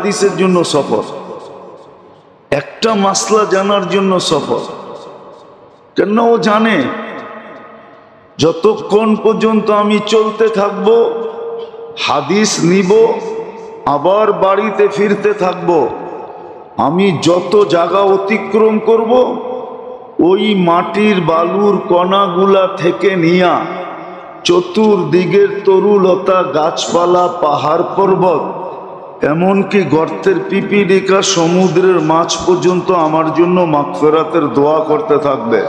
হাদিসের জন্য সফর, একটা মাসলা জানার জন্য সফর। কেন? ও জানে যতক্ষণ পর্যন্ত আমি চলতে থাকব, হাদিস নিব, আবার বাড়িতে ফিরতে থাকব, আমি যত জায়গা অতিক্রম করব, ওই মাটির বালুর কণাগুলা থেকে নিয়া চতুর্দিকের তরুলতা, গাছপালা, পাহাড় পর্বত, এমনকি গর্তের পিপিলিকা, সমুদ্রের মাছ পর্যন্ত আমার জন্য মাগফিরাতের দোয়া করতে থাকবে।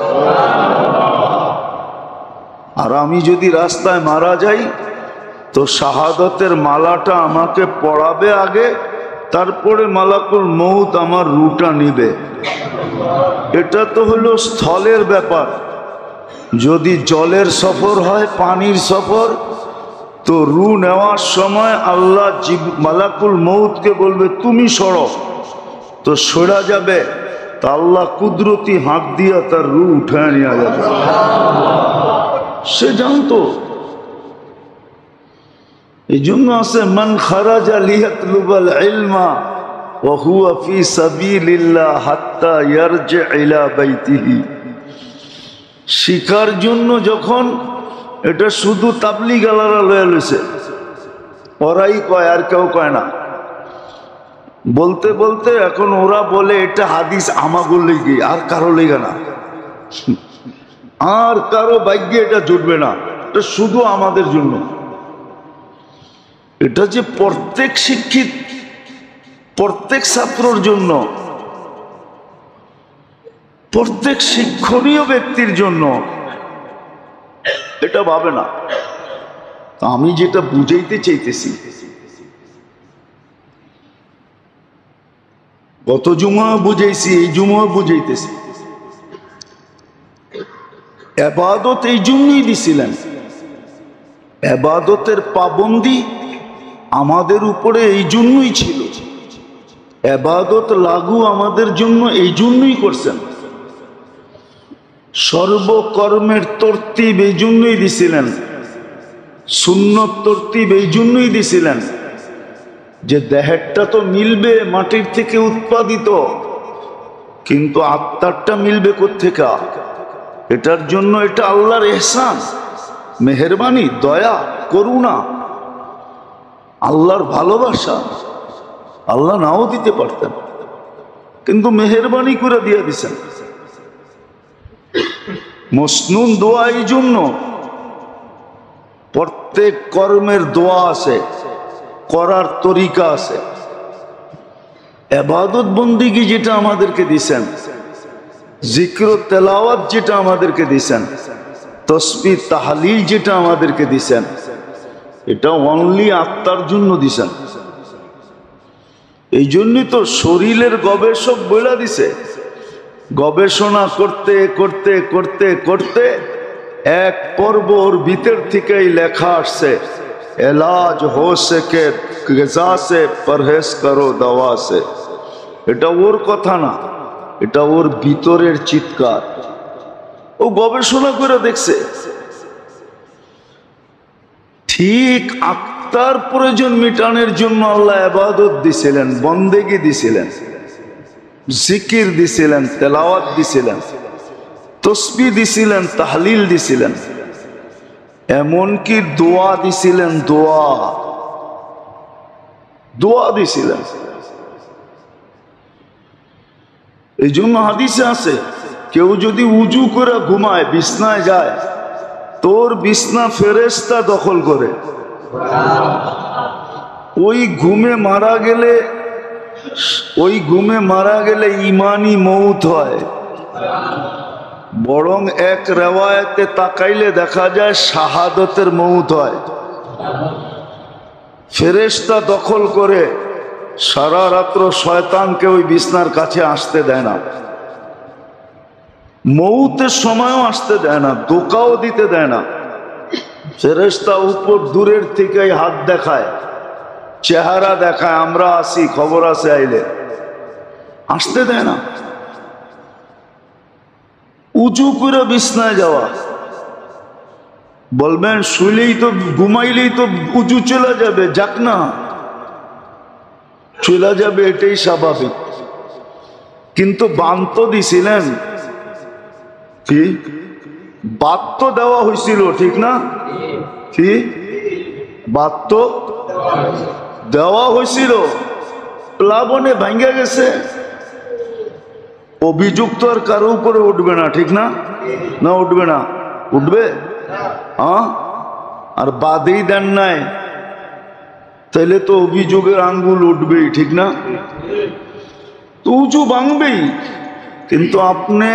আর আমি যদি রাস্তায় মারা যাই তো শাহাদতের মালাটা আমাকে পড়াবে আগে, তারপরে মালাকুল মউত আমার রুটা নিবে। এটা তো হলো স্থলের ব্যাপার। যদি জলের সফর হয়, পানির সফর, তো রু নেওয়ার সময় আল্লাহ মালাকুল মউতকে বলবে তুমি সরো, তো সরা যাবে, তা আল্লাহ কুদরতি হাত দিয়া তার রু উঠায় নিয়ে যাবে। সে জানতো। এই জন্য আছে মান খারাজা লিয়াতলুবাল ইলমা ওয়া হুয়া ফি সাবিলিল্লাহ হাত্তা ইয়ারজি ইলা বাইতিহি। শিকার জন্য যখন, এটা শুধু তাবলিগালারা লয়ে লইছে, ওরাই কয়, আর কেউ কয় না। বলতে বলতে এখন ওরা বলে এটা হাদিস আমাগুলো লেগে, আর কারো লেগে না, আর কারো ভাগ্যে এটা জুটবে না, এটা শুধু আমাদের জন্য। এটা যে প্রত্যেক শিক্ষিত, প্রত্যেক ছাত্রর জন্য, প্রত্যেক শিক্ষণীয় ব্যক্তির জন্য, এটা ভাবে না। আমি যেটা বুঝাইতে চাইতেছি, গত জুমা বুঝাইছি, এই জুমা বুঝাইতেছি, ইবাদত এই জন্যই দিছিলেন। ইবাদতের পাবন্দি আমাদের উপরে এই জন্যই ছিল, ইবাদত লাগু আমাদের জন্য এই জন্যই করছেন। সর্বকর্মের তরতিব এই জন্যই দিছিলেন, সুন্নত তরতিব এই জন্যই দিছিলেন, যে দেহেরটা তো মিলবে মাটির থেকে উৎপাদিত, কিন্তু আত্মারটা মিলবে কোত্থেকে? এটার জন্য এটা আল্লাহর ইহসান, মেহেরবানি, দয়া, করুণা, আল্লাহর ভালোবাসা। আল্লাহ নাও দিতে পারতেন, কিন্তু মেহেরবানি করে দিয়ে দিছেন। মসনুন দোয়া এই জন্য, প্রত্যেক কর্মের দোয়া আছে, করার তরিকা আছে। ইবাদত বন্দিগি যেটা আমাদেরকে দিছেন, জিক্র তেলাওয়াত যেটা আমাদেরকে দিছেন, তসবিহ তাহলিল যেটা আমাদেরকে দিছেন, এটা অনলি আত্মার জন্য দিছেন। এই জন্যই তো শরীরের গবেষক বলে দিছে, গবেষণা করতে করতে করতে করতে এক পর্ব ওর ভিতর থেকেই লেখা আসছে, এলাজ হো সকে গজা সে পরহেজ করো দওয়া সে। এটা ওর কথা না, এটা ওর ভিতরের চিৎকার। ও গবেষণা করে দেখছে, ঠিক আত্মার প্রয়োজন মিটানোর জন্য আল্লাহ ইবাদত দিছিলেন, বন্দেগি দিছিলেন, জিকির দিছিলেন, তেলাওয়াত দিছিলেন, তসবিহ দিছিলেন, তাহলিল দিছিলেন, এমনকি দোয়া দিছিলেন, দোয়া দিছিলেন। এই জন্য হাদিসে আছে, কেউ যদি উজু করে ঘুমায়, বিছনায় যায়, তোর বিছনা ফেরেশতা দখল করে। ওই ঘুমে মারা গেলে ইমানি মউত হয়। বরং এক রেওয়ায়েতে তাকাইলে দেখা যায় শাহাদতের মউত হয়। ফেরেশতা দখল করে, সারা রাত্র শয়তানকে ওই বিছনার কাছে আসতে দেয় না, মউতের সময়ও আসতে দেয় না, ধোঁকাও দিতে দেয় না। ফেরেশতা উপর দূরের থেকে হাত দেখায়, চেহারা দেখায়, আমরা আসি, খবর আছে আইলে, আসতে দেয় না। উঁচু করে বিছনায় যাওয়া, বলবেন শুইলেই তো, ঘুমাইলেই তো উঁচু চলে যাবে, যাক না। চলে যাবে, এটাই স্বাভাবিক। কিন্তু বান তো দিছিলেন, কি বাদ তো দেওয়া হয়েছিল, ঠিক না? কি বাদ তো দেওয়া হয়েছিল, প্লাবনে ভাঙ্গা গেছে। অভিযুক্ত আর কারো উপরে উঠবে না, ঠিক না? না উঠবে না? উঠবে? হ্যাঁ, আর বাদেই দেন নাই, তাহলে তো অভিযোগের আঙ্গুল উঠবেই, ঠিক না? তো উঁচু ভাঙবেই, কিন্তু আপনি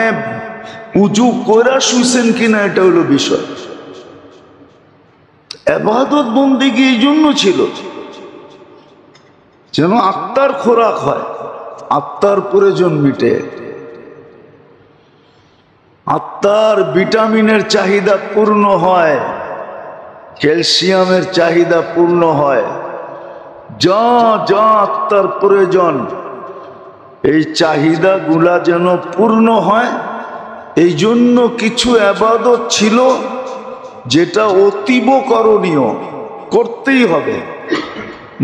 উঁচু কইরা শুইছেন কিনা এটা হলো বিষয়। ইবাদত বন্দেগী এই জন্য ছিল যেন আত্মার খোরাক হয়, আত্মার প্রয়োজন মিটে, আত্মার ভিটামিনের চাহিদা পূর্ণ হয়, ক্যালসিয়ামের চাহিদা পূর্ণ হয়, যা যা আত্মার প্রয়োজন এই চাহিদা গুলা যেন পূর্ণ হয়। এই জন্য কিছু ইবাদত ছিল যেটা অতীব করণীয়, করতেই হবে,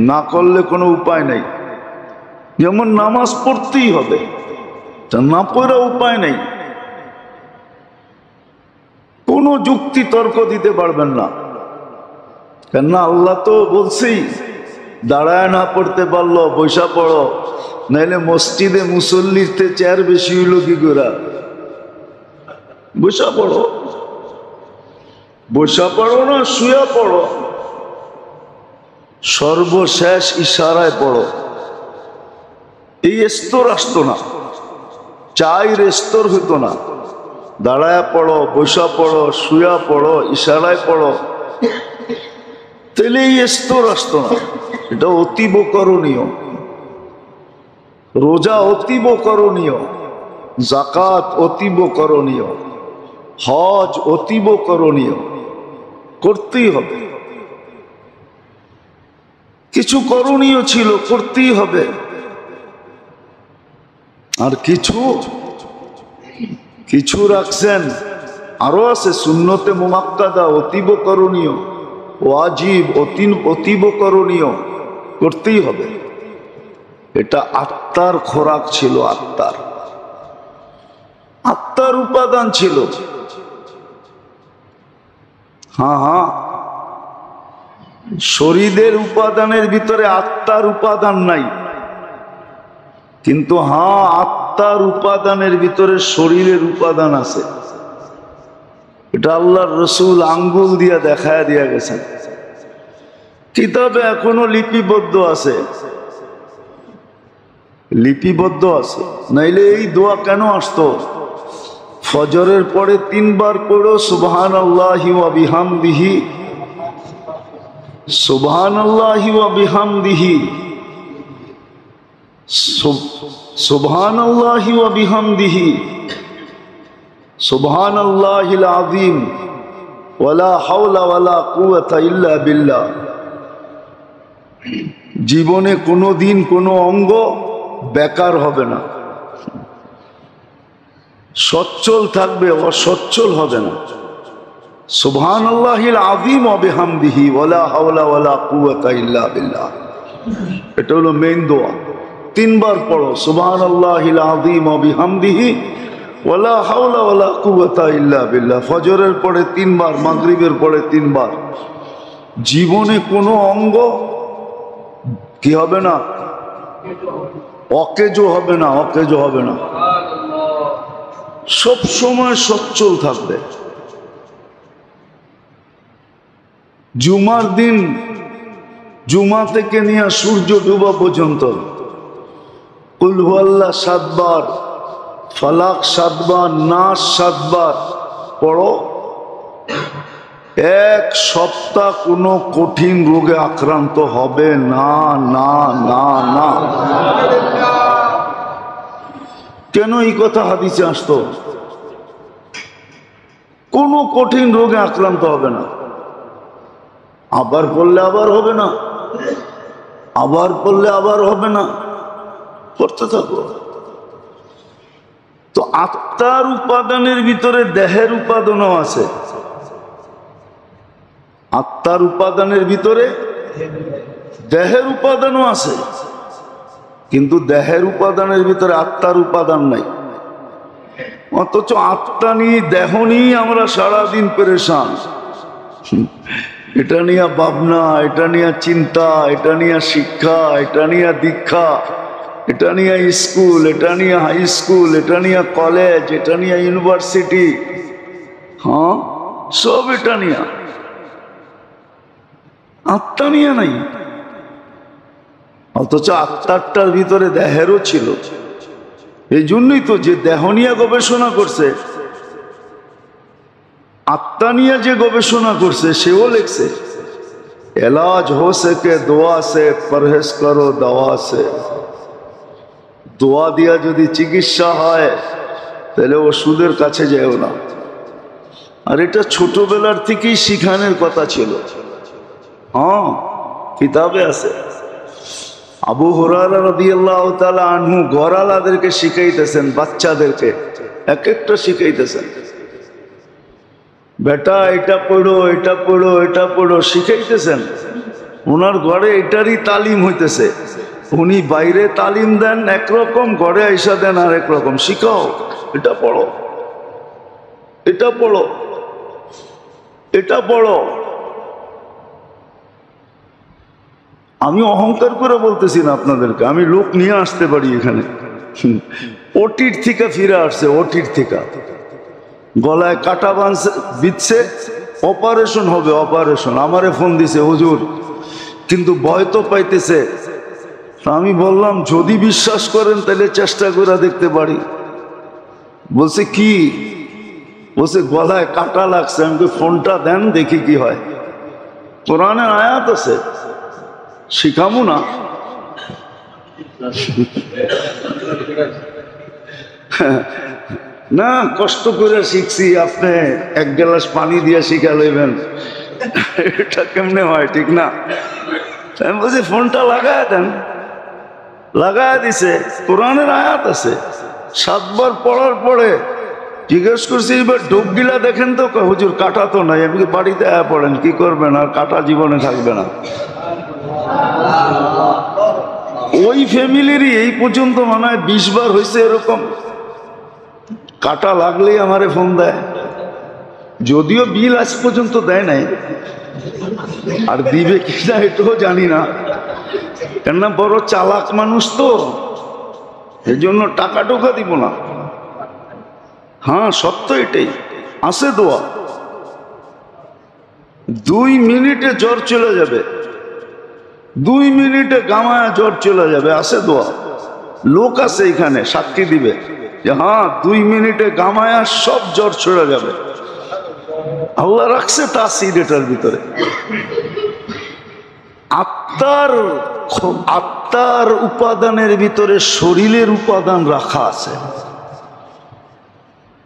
না করলে কোনো উপায় নেই। যেমন নামাজ পড়তেই হবে, তা না পড়া উপায় নেই, কোনো যুক্তি তর্ক দিতে পারবেন না। কেননা আল্লাহ তো বলছেই, দাঁড়ায় না পড়তে পারলো বৈশা পড়ো, নাইলে মসজিদে মুসল্লিতে চেয়ার বেশি হইল কি করে? বৈশা পড়ো, বৈশা পড়ো না শুয়া পড়ো, সর্বশেষ ইশারায় পড়ো। এই স্তর আসতো না, চাইর স্তর হইতো না, দাঁড়ায় পড়ো, বৈশা পড়ো, শুয়া পড়ো, ইশারায় পড়ো, তাহলে এই স্তর আসতো না। এটা অতীব করণীয়, রোজা অতীব করণীয়, যাকাত অতীব করণীয়, হজ অতীব করণীয়, করতেই হবে। কিছু করণীয় ছিল, করতেই হবে। আর কিছু কিছু রাখছেন, আরো আছে সুন্নতে মুআক্কাদা অতীব করণীয়, ওয়াজিব অতীব করণীয়, করতেই হবে। এটা আত্মার খোরাক ছিল, আত্মার আত্মার উপাদান ছিল। হ্যাঁ হ্যাঁ, শরীরের উপাদানের ভিতরে আত্মার উপাদান নাই, কিন্তু হ্যাঁ আত্মার উপাদানের ভিতরে শরীরের উপাদান আছে। এটা আল্লাহর রসুল আঙ্গুল দিয়া দেখায় দিয়া গেছেন, কিতাবে এখনো লিপিবদ্ধ আছে, লিপিবদ্ধ আছে। নাইলে এই দোয়া কেন আসতো? ফজরের পরে 3 বার পড়ো সুবহানাল্লাহি ওয়া বিহামদিহি, সুবহানাল্লাহি ওয়া বিহামদিহি, সুবহানাল্লাহি ওয়া বিহামদিহি, সুবহানাল্লাহিল আযীম, ওয়ালা হাওলা ওয়ালা কুওয়াতা ইল্লা বিল্লাহ। জীবনে কোনো দিন কোনো অঙ্গ বেকার হবে না, সচ্ছল থাকবে, অসচ্ছল হবে না। সুবহানাল্লাহিল আযীম ওয়া বিহামদিহি ওয়ালা হাওলা ওয়ালা কুওয়াতা ইল্লা বিল্লাহ। এটা হলো মেইন দোয়া। 3 বার পড়ো সুবহানাল্লাহিল আযীম ওয়া বিহামদিহি ওয়ালা হাওলা ওয়ালা কুওয়াতা ইল্লা বিল্লাহ। ফজরের পরে 3 বার, মাগরিবের পরে 3 বার। জীবনে কোনো অঙ্গ কি হবে না? অকেজো হবে না, অকেজো হবে না, সব সময় সচ্ছল থাকবে। জুমার দিন, জুমা থেকে নিয়ে সূর্য ডুবা পর্যন্ত কুল হুয়াল্লাহ 7 বার, ফালাক 7 বার, নাস 7 বার পড়ো। 1 সপ্তাহ কোনো কঠিন রোগে আক্রান্ত হবে না, না না না। কেন এই কথা হাদিসে আসতো? কোনো কঠিন রোগে আক্রান্ত হবে না। আবার পড়লে আবার হবে না, আবার পড়লে আবার হবে না, পড়তে থাকো। তো আত্মার উপাদানের ভিতরে দেহের উপাদানও আছে। আত্মার উপাদানের ভিতরে দেহের উপাদানও আছে। কিন্তু দেহের উপাদানের ভিতরে আত্মার উপাদান নাই। অথচ আত্মা নিয়ে দেহ নিয়ে আমরা সারাদিন পেরেশান। এটা নিয়ে ভাবনা, এটা নিয়ে চিন্তা, এটা নিয়ে শিক্ষা, এটা নিয়ে দীক্ষা, এটা নিয়ে স্কুল, এটা নিয়ে হাই স্কুল, এটা নিয়ে কলেজ, এটা নিয়ে ইউনিভার্সিটি, হ্যাঁ সব এটা নিয়ে, আত্মা নিয়ে নাই। অথচ আত্মারটার ভিতরে দেহেরও ছিল। এই জন্যই তো যে দেহ নিয়ে গবেষণা করছে, আত্মা নিয়ে যে গবেষণা করছে সেও লিখছে এলাজ হো সকে দোয়া সে, পরহেজ করো দাওয়া সে। দোয়া দিয়া যদি চিকিৎসা হয় তাহলে ওষুধের কাছে যেও না। আর এটা ছোটবেলার থেকেই শিখানোর কথা ছিল। হ্যাঁ, কিতাবে আছে। আবু হুরায়রা রাদিয়াল্লাহু তাআলা আনহু গরালাদেরকে শিখাইতেছেন, বাচ্চাদেরকে এক একটা শিখাইতেছেন, বেটা এটা পড়ো, এটা পড়ো, এটা পড়ো, শিখাইতেছেন। ওনার ঘরে এটারই তালিম হইতেছে। উনি বাইরে তালিম দেন একরকম, ঘরে আইসা দেন আর একরকম। শিখাও, এটা পড়ো, এটা পড়ো, এটা পড়ো। আমি অহংকার করে বলতেছি না আপনাদেরকে, আমি লোক নিয়ে আসতে পারি এখানে। ওটির থেকে ফিরে আসছে, ওটির থেকে গলায় কাটা বিচ্ছে, অপারেশন হবে, অপারেশন। আমারে ফোন দিছে হুজুর, কিন্তু ভয় তো পাইতেছে। আমি বললাম যদি বিশ্বাস করেন তাহলে চেষ্টা করে দেখতে পারি। বলছে কি? বলছে গলায় কাটা লাগছে। আমি ফোনটা দেন দেখি কি হয়। কোরআনের আয়াত আছে, শিখামু না? না, কষ্ট করে শিখছি, আপনি এক গ্লাস পানি দিয়ে শিখা লইবেন, এটা কেমনে হয়? ঠিক না? আমি বলছি ফোনটা লাগায় দেন। লাগায় দিছে, কোরআনের আয়াত আছে। 7 বার পড়ার পরে জিজ্ঞেস করছি এবার ডুব গিলা দেখেন তো। হুজুর কাটা তো নাই। আমি বাড়িতে পড়েন, কি করবেন? আর কাটা জীবনে থাকবে না। ওই ফ্যামিলিরই এই পর্যন্ত মনে হয় 20 বার হয়েছে এরকম। কাটা লাগলেই আমারে ফোন দেয়, যদিও বিল আজ পর্যন্ত দেয় নাই, আর দিবে কিনা এটাও জানি না। কেননা বড় চালাক মানুষ তো, এই জন্য টাকা টোকা দিব না। হ্যাঁ, সত্য এটাই আছে। দোয়া 2 মিনিটে জ্বর চলে যাবে, 2 মিনিটে গামায়া জ্বর চলে যাবে, আছে দোয়া। লোক আছে এখানে সাক্ষী দিবে যে হ্যাঁ 2 মিনিটে গামায়া সব জ্বর চলে যাবে। আল্লাহ রাখছে তাসির এটার ভিতরে। আত্মার উপাদানের ভিতরে শরীরের উপাদান রাখা আছে।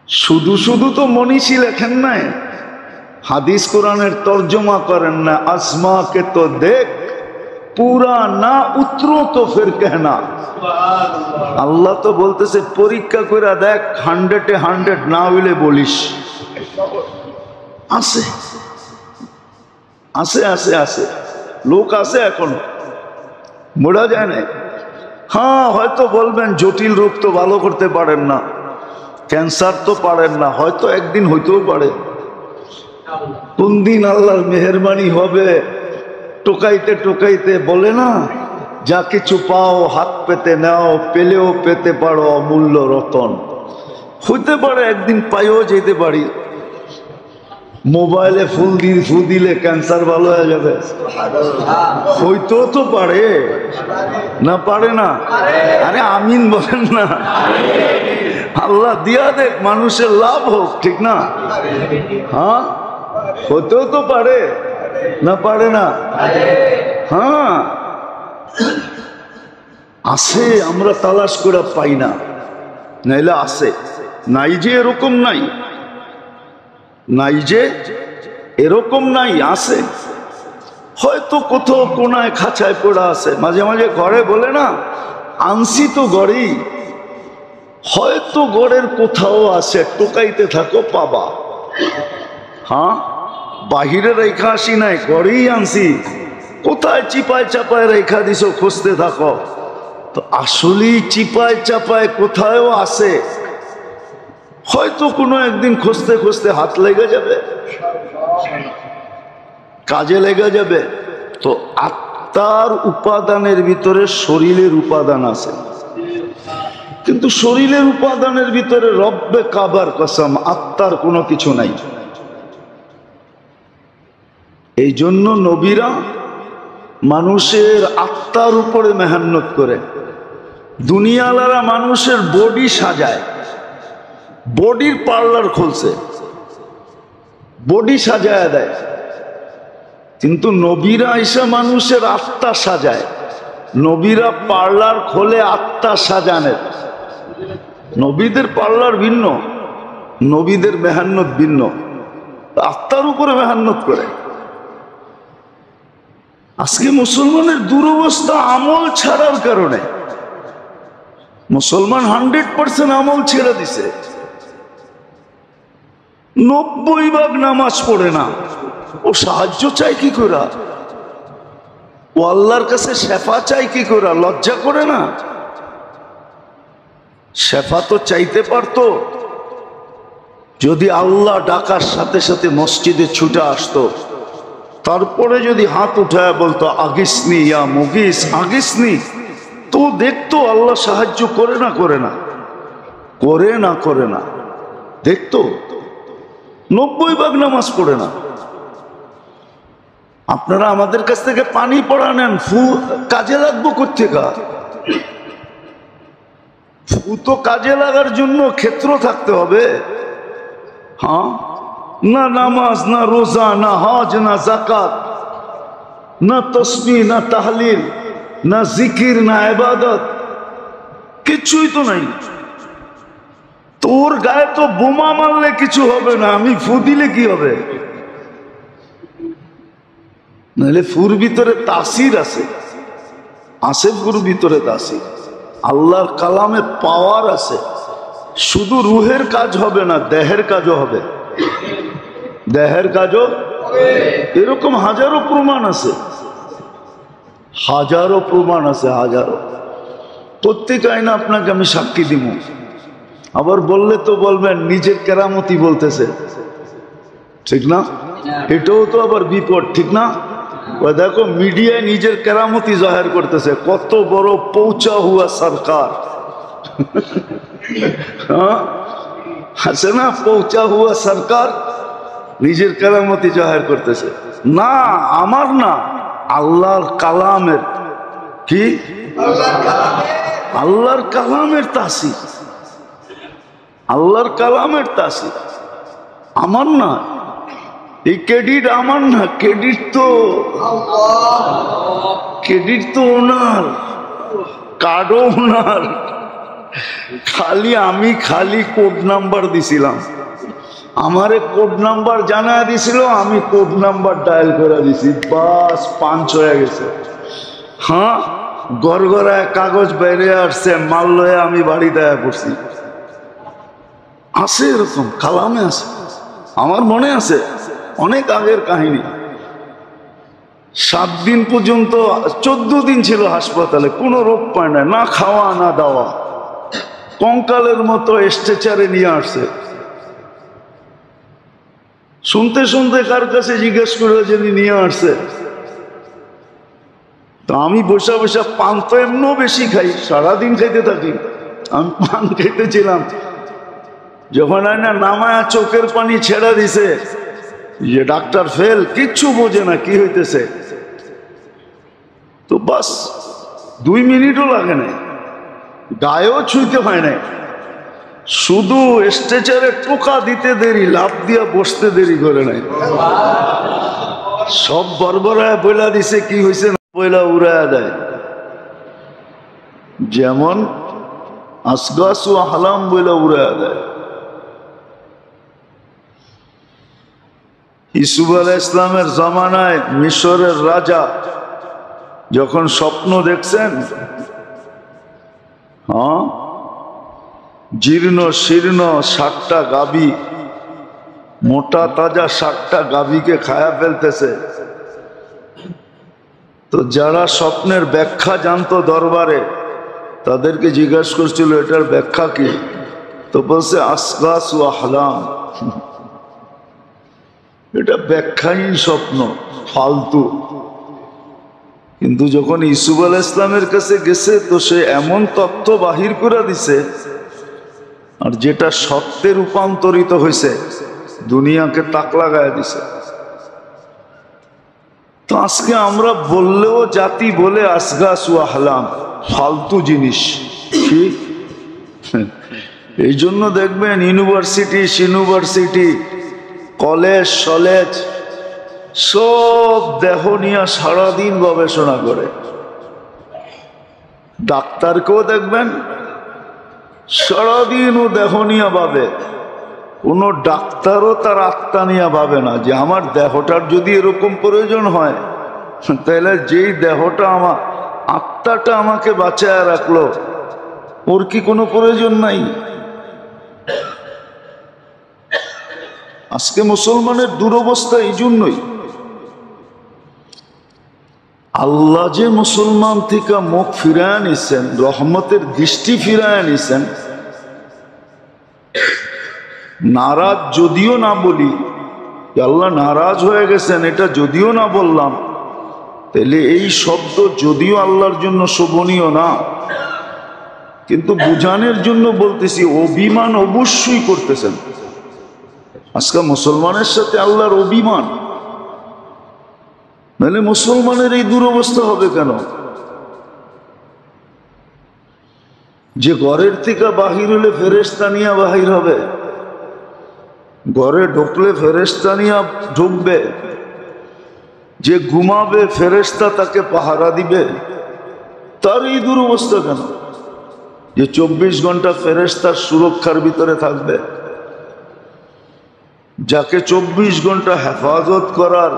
শুধু শুধু তো মনীষী লেখেন নাই, হাদিস কোরআনের তর্জমা করেন না। আসমা কে তো দেখ, পুরা না উতরো তো ফির কেহনা। আল্লাহ তো বলতেছে পরীক্ষা করে দেখ, 100-এ 100 না হইলে বলিস। আছে আছে আছে আছে, লোক আছে এখন, মোড়া যায় না। হ্যাঁ, হয়তো বলবেন জটিল রোগ তো ভালো করতে পারেন না, ক্যান্সার তো পারেন না, হয়তো একদিন হইতেও পারে। কোন দিন আল্লাহর মেহেরবানি হবে, টোকাইতে টোকাইতে বলে না, যা কিছু পাও হাত পেতে নাও, পেলেও পেতে পারো অমূল্য রতন। হইতে পারে একদিন পাইও যেতে পারি। মোবাইলে ফু দিলে ক্যান্সার ভালো হয়ে যাবে, হইতেও তো পারে না? পারে না? আরে আমিন বলেন না। আল্লাহ দিয়া দেখ, মানুষের লাভ হোক, ঠিক না? হ্যাঁ, হতেও তো পারে না? পারে না? হ্যাঁ আছে, আমরা তালাশ করে পাই না, নাইলে আছে। নাই যে এরকম নাই, নাই যে এরকম নাই, আছে। হয়তো কোথাও কোনায় খাঁচায় পড়া আছে। মাঝে মাঝে ঘরে বলে না, আনছি তো গড়েই, হয়তো গড়ের কোথাও আছে, টোকাইতে থাকো পাবা। হ্যাঁ, বাহিরে রেখা আসি নাই, গড়েই আনছি। কোথায় চিপায় চাপায় রেখা দিছো, খুঁজতে থাকো, তো আসলেই চিপায় চাপায় কোথায়ও আছে, হয়তো কোনো একদিন খুঁজতে খুঁজতে হাত লেগে যাবে, কাজে লেগে যাবে। তো আত্মার উপাদানের ভিতরে শরীরের উপাদান আছে, কিন্তু শরীরের উপাদানের ভিতরে রব্বে কাবার কসম আত্মার কোনো কিছু নাই। এই জন্য নবীরা মানুষের আত্মার উপরে মেহনত করে। দুনিয়ালারা মানুষের বডি সাজায়, বডির পার্লার খুলছে, বডি সাজায় দেয়, কিন্তু নবীরা এসে মানুষের আত্মা সাজায়। নবীরা পার্লার খোলে আত্মা সাজানের। নবীদের পার্লার ভিন্ন, নবীদের মেহনত ভিন্ন, আত্মার উপরে মেহনত করে। আজকে মুসলমানের দুরবস্থা আমল ছাড়ার কারণে। মুসলমান 100% আমল ছেড়ে দিছে, 90% নামাজ পড়ে না। ও সাহায্য চাই কি করে? ও আল্লাহর কাছে শেফা চাই কি করে? লজ্জা করে না? শেফা তো চাইতে পারতো, যদি আল্লাহ ডাকার সাথে সাথে মসজিদে ছুটে আসতো। তারপরে যদি হাত উঠায় বলতো আগিসনি ইয়া মুগিস, আগিসনি, তো দেখতো আল্লাহ সাহায্য করে না করে না করে না করে না, দেখতো। 90% নামাজ পড়ে না। আপনারা আমাদের কাছ থেকে পানি পড়া নেন, ফু কাজে লাগবো কোত্থেকা? ফু তো কাজে লাগার জন্য ক্ষেত্র থাকতে হবে। হ্যাঁ, না নামাজ, না রোজা, না হজ, না যাকাত, না তসবিহ, না তাহলিল, না জিকির, না ইবাদত, কিছুই তো নাই। তোর গায়ে তো বোমা মারলে কিছু হবে না, আমি ফু দিলে কি হবে? নাহলে ফুর ভিতরে তাসির আছে, আছে ফুর ভিতরে তাসির। আল্লাহর কালামে পাওয়ার আছে। শুধু রুহের কাজ হবে না, দেহের কাজও হবে, দেহের কাজও। এরকম হাজারো প্রমাণ আছে, হাজারো প্রমাণ আছে, হাজারো। প্রত্যেক আইনা আপনাকে আমি সাক্ষী দিব। আবার বললে তো বলবেন নিজের কেরামতি বলতেছে, ঠিক না? এটাও তো আবার বিপদ, ঠিক না? দেখো মিডিয়ায় নিজের কেরামতি জাহির করতেছে, কত বড় পৌঁছা হুয়া সরকার। হ্যাঁ, আছে না? পৌঁছা হুয়া সরকার নিজের কেরামতি জাহির করতেছে। না, আমার না, আল্লাহর কালামের। কি? আল্লাহর কালামের তাসির, আল্লাহর কালামের তাসির, আমার না। এই ক্রেডিট আমার না, ক্রেডিট তো ওনার, কার্ডও ওনার। খালি আমি খালি কোড নাম্বার দিছিলাম, আমারে কোড নাম্বার জানা দিছিল, আমি কোড নাম্বার ডায়াল করে দিছি, বাস পাঞ্চ হয়ে গেছে। হ্যাঁ, গড়গড়ায় কাগজ বাইরে আসছে, মাল লয়ে আমি বাড়িতে পড়ছি। আছে এরকম, কালামে আছে, আমার মনে আছে, অনেক আগের কাহিনী। 7 দিন পর্যন্ত, 14 দিন ছিল হাসপাতালে, কোনো রোগ পায় না, না খাওয়া না দাওয়া, কঙ্কালের মতো স্ট্রেচারে নিয়ে আসছে। শুনতে শুনতে কার কাছে জিজ্ঞেস করে যিনি নিয়ে আসছে, তো আমি বসে বসে পান তো এমনও বেশি খাই, সারাদিন খাইতে থাকি। আমি পান খেতেছিলাম, যখন আয়না নামায়া চোখের পানি ছেড়ে দিছে, যে ডাক্তার ফেল, কিচ্ছু বোঝে না কি হইতেছে। তো বাস 2 মিনিটও লাগে নাই, গায়েও ছুঁইতে হয় নাই, শুধু স্ট্রেচারে টোকা দিতে দেরি, লাফ দিয়া বসতে দেরি করে নাই। সব বরবরায় বইলা দিছে, কি হয়েছে না বইলা উড়ায়া দেয়। যেমন আসগাসু আহলাম বইলা উড়ায়া দেয়। ইউসুফ আলাইহিস ইসলামের জামানায় মিশরের রাজা যখন স্বপ্ন দেখছেন, হ্যাঁ, জীর্ণ শীর্ণ 60টা গাভী, মোটা তাজা 60টা গাভীকে খায়া ফেলতেছে। তো যারা স্বপ্নের ব্যাখ্যা জানতো দরবারে, তাদেরকে জিজ্ঞাসা করছিল এটার ব্যাখ্যা কি, তো বলছে আসগাস ও আহলাম, এটা ব্যাখ্যাহীন স্বপ্ন, ফালতু। কিন্তু যখন ইউসুফ আলাইহিস সালামের কাছে গেছে তো সে এমন তথ্য বাহির করে দিছে, আর যেটা সত্যে রূপান্তরিত হয়েছে, দুনিয়াকে তাক লাগায় দিছে। তো আজকে আমরা বললেও জাতি বলে আসগাস ও আহলাম, ফালতু জিনিস। ঠিক, এই জন্য দেখবেন ইউনিভার্সিটি, কলেজ সলেজ সব দেহ নিয়ে সারাদিন গবেষণা করে। ডাক্তারকেও দেখবেন সারাদিন ও দেহ নিয়ে ভাবে। কোনো ডাক্তারও তার আত্মা নিয়ে ভাবে না যে আমার দেহটার যদি এরকম প্রয়োজন হয়, তাহলে যেই দেহটা আমার আত্মাটা আমাকে বাঁচায় রাখলো, ওর কি কোনো প্রয়োজন নাই? আজকে মুসলমানের দুরবস্থা এই জন্যই। আল্লাহ যে মুসলমান থেকে মুখ ফিরায় নিছেন, রহমতের দৃষ্টি ফিরায় নিছেন, নারাজ যদিও না বলি, আল্লাহ নারাজ হয়ে গেছেন এটা যদিও না বললাম, তাহলে এই শব্দ যদিও আল্লাহর জন্য শোভনীয় না, কিন্তু বুঝানোর জন্য বলতেছি, অভিমান অবশ্যই করতেছেন। আজকে মুসলমানের সাথে আল্লাহর অভিমান, নাহলে মুসলমানের এই দুরবস্থা হবে কেন? যে ঘরের থেকে বাহির হলে ফেরেশতা নিয়ে বাহির হবে, ঘরে ঢুকলে ফেরেশতা নিয়ে ঢুকবে, যে ঘুমাবে ফেরেশতা তাকে পাহারা দিবে, তার এই দুরবস্থা কেন? যে 24 ঘন্টা ফেরেশতার সুরক্ষার ভিতরে থাকবে, যাকে 24 ঘন্টা হেফাজত করার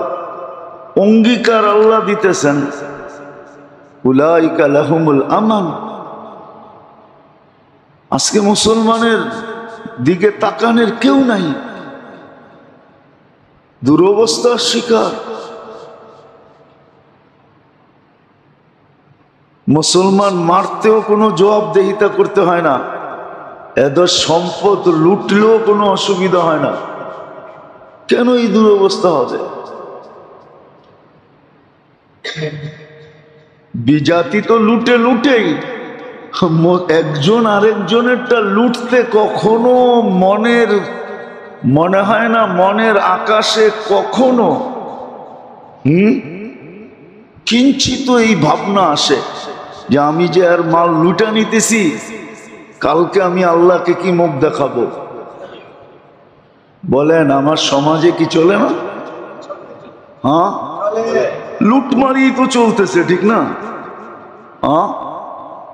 অঙ্গীকার আল্লাহ দিতেছেন, উলাইকা লাহুমুল আমান। আজকে মুসলমানের দিকে তাকানোর কেউ নাই, দুরবস্থার শিকার। মুসলমান মারতেও কোনো জবাবদেহিতা করতে হয় না, এদের সম্পদ লুটলেও কোনো অসুবিধা হয় না। কেন এই দুরবস্থা হবে? বিজাতি তো লুটেই, একজন আরেকজনেরটা লুটতে কখনো মনে হয় না, মনের আকাশে কখনো কিঞ্চিত এই ভাবনা আসে যে আমি যে আর মাল লুটা নিতেছি, কালকে আমি আল্লাহকে কি মুখ দেখাবো? বলেন আমার সমাজে কি চলে না? হ্যাঁ, লুটমারি তো চলতেছে, ঠিক না? হ্যাঁ,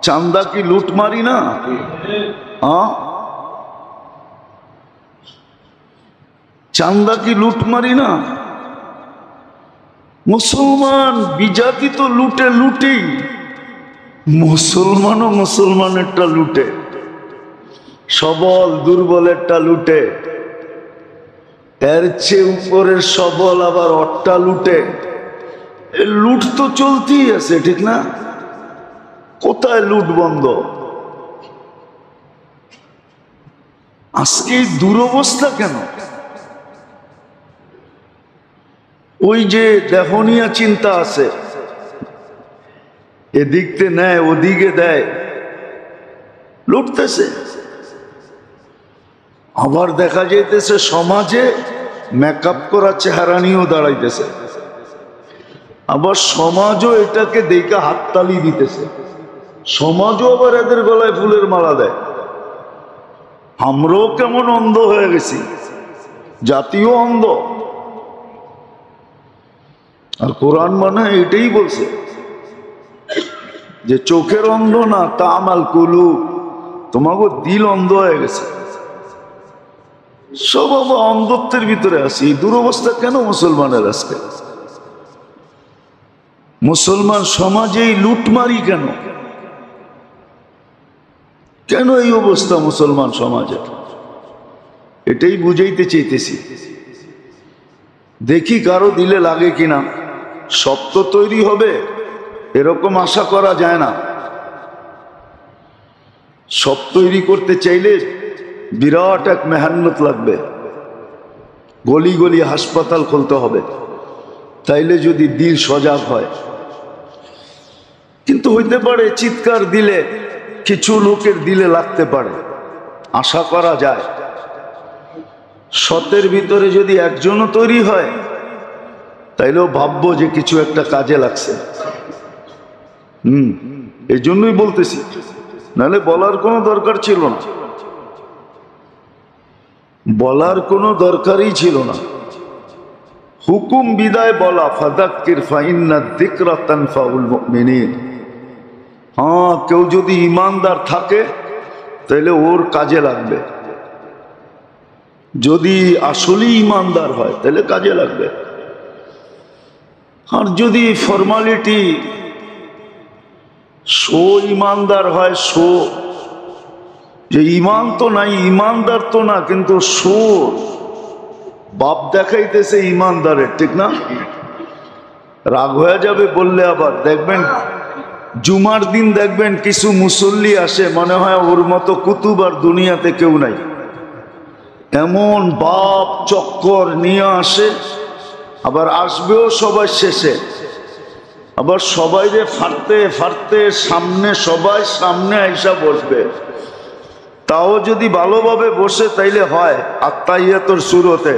চান্দা কি লুটমারি না? হ্যাঁ, চান্দা কি লুটমারি না? মুসলমান বিজাতি তো লুটেই, মুসলমানও মুসলমানেরটা লুটে, সবল দুর্বলেরটা লুটে, এর চেয়ে উপরের সবল আবার অট্টা লুটে। লুট তো চলতেই আছে, ঠিক না? কোথায় লুট বন্ধ? আজকে এই দুরবস্থা কেন? ওই যে দেহনীয় চিন্তা আছে, এদিকতে নেয় ওদিকে দেয়, লুটতেছে। আবার দেখা যাইতেছে সমাজে মেকআপ করা চেহারা নিয়েও দাঁড়াইতেছে, আবার সমাজও এটাকে দেখে হাততালি দিতেছে, সমাজও আবার এদের গলায় ফুলের মালা দেয়। আমরাও কেমন অন্ধ হয়ে গেছি, জাতীয় অন্ধ। আর কোরআন মানে এটাই বলছে যে চোখের অন্ধ না, তামাল কুলু, তোমাকে দিল অন্ধ হয়ে গেছে। সব আবার অন্ধত্বের ভিতরে আছি। এই দুরবস্থা কেন মুসলমানের আজকে? মুসলমান সমাজে এই লুটমারি কেন? কেন এই অবস্থা মুসলমান সমাজে? এটাই বুঝাইতে চাইতেছি। দেখি কারো দিলে লাগে কিনা। সব তো তৈরি হবে এরকম আশা করা যায় না। সব তৈরি করতে চাইলে বিরাট এক মেহনত লাগবে, গলি গলি হাসপাতাল খুলতে হবে, তাইলে যদি দিল সজাগ হয়। কিন্তু হইতে পারে চিৎকার দিলে কিছু লোকের দিলে লাগতে পারে, আশা করা যায়। শতের ভিতরে যদি একজনও তৈরি হয় তাইলেও ভাববো যে কিছু একটা কাজে লাগছে। এই জন্যই বলতেছি, নাহলে বলার কোনো দরকার ছিল না, বলার কোনো দরকারই ছিল না। হুকুম বিদায় বলা, ফাযাক্কির ফাইন্না যিকরা তানফাউল মুমিনিন। হ্যাঁ, কেউ যদি ইমানদার থাকে তাহলে ওর কাজে লাগবে, যদি আসলেই ইমানদার হয় তাহলে কাজে লাগবে। আর যদি ফর্মালিটি শো ইমানদার হয়, শো যে ইমান তো নাই, ইমানদার তো না, কিন্তু শো বাপ দেখাইতেছে ইমানদারের, ঠিক না? রাগ হয়ে যাবে বললে। আবার দেখবেন জুমার দিন দেখবেন কিছু মুসল্লি আসে, মনে হয় ওর মতো কুতুব আর দুনিয়াতে কেউ নাই, এমন বাপ চক্কর নিয়ে আসে। আবার আসবেও সবাই শেষে, আবার সবাই যে ফাটতে ফাটতে সামনে, সবাই সামনে আইসা বসবে। তাও যদি ভালোভাবে বসে তাইলে হয় আত্তাহিয়াতুর শুরুতে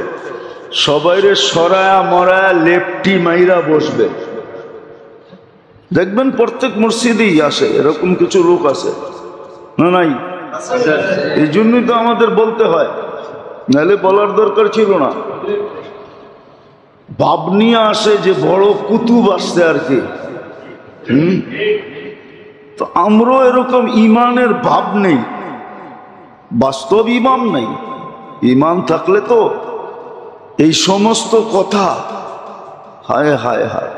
সবাইরে সরায়া মরায়া লেপটি মাইরা বসবে। দেখবেন প্রত্যেক মসজিদেই আসে, এরকম কিছু লোক আছে না? নাই? এই জন্যই তো আমাদের বলতে হয়, নাহলে বলার দরকার ছিল না। ভাব নিয়ে আসে যে বড় কুতুব আসছে আর কি। তো আমরাও এরকম ইমানের ভাব নেই, বাস্তব ইমান নেই। ইমান থাকলে তো এই সমস্ত কথা, হায় হায় হায়,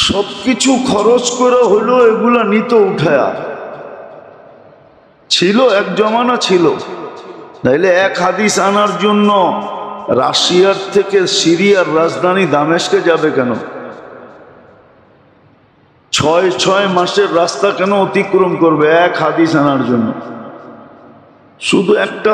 সবকিছু খরচ করে হলো এগুলা নিত উঠায়া। ছিল এক জমানা ছিল, তাইলে এক হাদিস আনার জন্য রাশিয়ার থেকে সিরিয়ার রাজধানী দামেস্কে যাবে কেন? 6 মাসের রাস্তা কেন অতিক্রম করবে এক হাদিস আনার জন্য? শুধু একটা